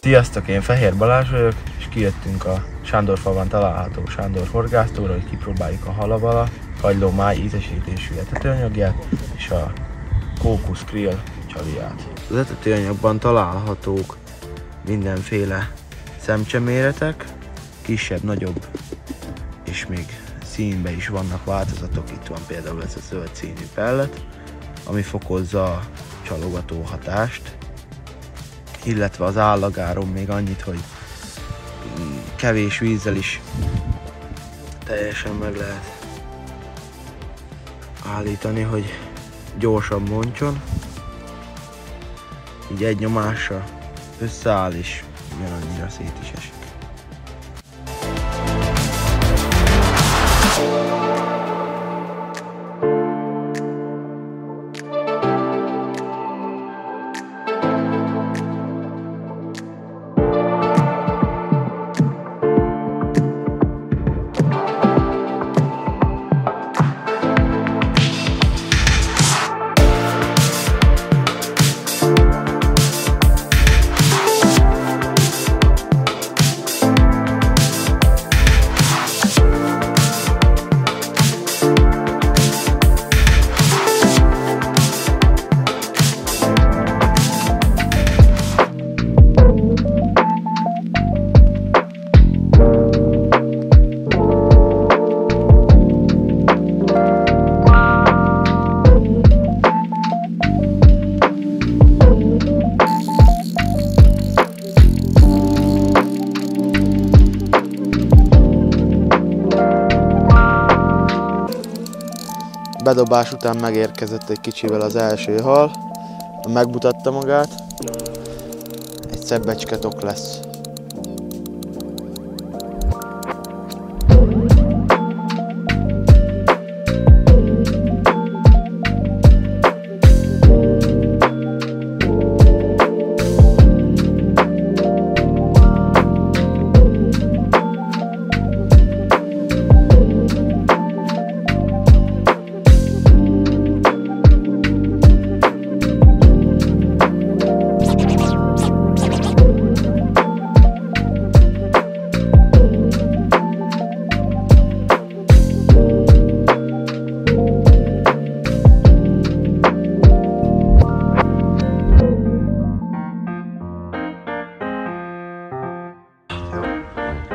Sziasztok, én Fehér Balázs vagyok, és kijöttünk a Sándorfalván található Sándor horgásztóra, hogy kipróbáljuk a halavala, kagyló máj ízesítésű etetőanyagját és a Kókusz Krill csaliját. Az etetőanyagban találhatók mindenféle szemcseméretek, kisebb, nagyobb és még színben is vannak változatok. Itt van például ez a zöld színű pellet, ami fokozza a csalogató hatást, illetve az állagáron még annyit, hogy kevés vízzel is teljesen meg lehet állítani, hogy gyorsan moncson. Így egy nyomásra összeáll és ugyanannyira szét is esik. Bedobás után megérkezett egy kicsivel az első hal, megmutatta magát, egy szebbecske tok lesz.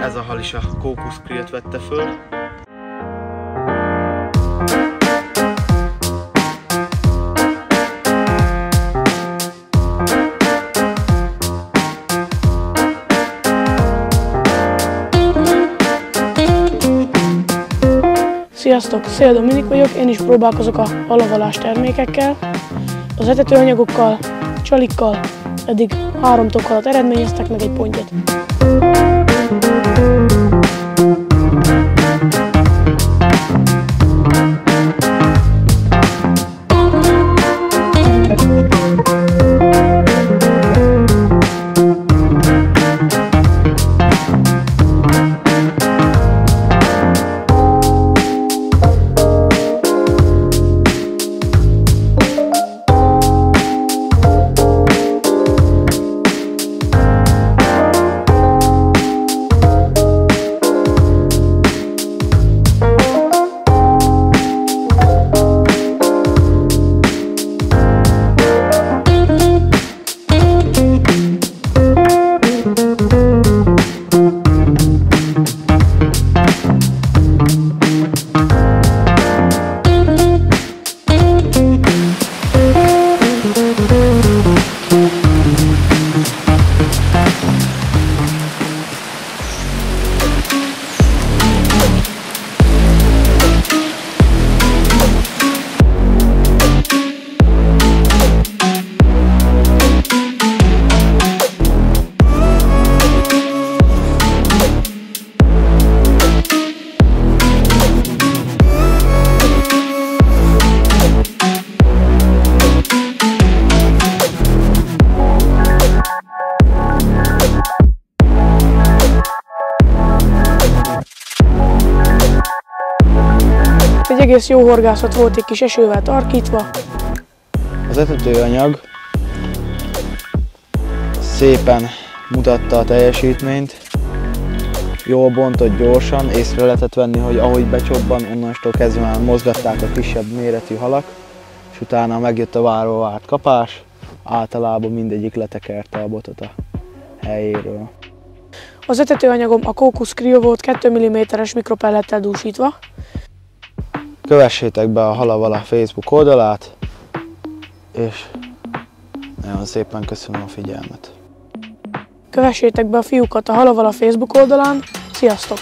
Ez a hal is a Kókusz Krillt vette föl. Sziasztok, Szél Dominik vagyok, én is próbálkozok a halavalás termékekkel. Az etetőanyagokkal, csalikkal eddig 3 tokhalat eredményeztek, meg egy pontyot. Egy egész jó horgászat volt, egy kis esővel tarkítva. Az etetőanyag szépen mutatta a teljesítményt. Jól bontott gyorsan, észre lehetett venni, hogy ahogy becsobban, onnantól kezdve már mozgatták a kisebb méretű halak, és utána megjött a várva várt kapás, általában mindegyik letekerte a botot a helyéről. Az etetőanyagom a Cocos Cryo volt 2 mm-es mikropellettel dúsítva. Kövessétek be a Halavala Facebook oldalát, és nagyon szépen köszönöm a figyelmet. Kövessétek be a fiúkat a Halavala Facebook oldalán. Sziasztok!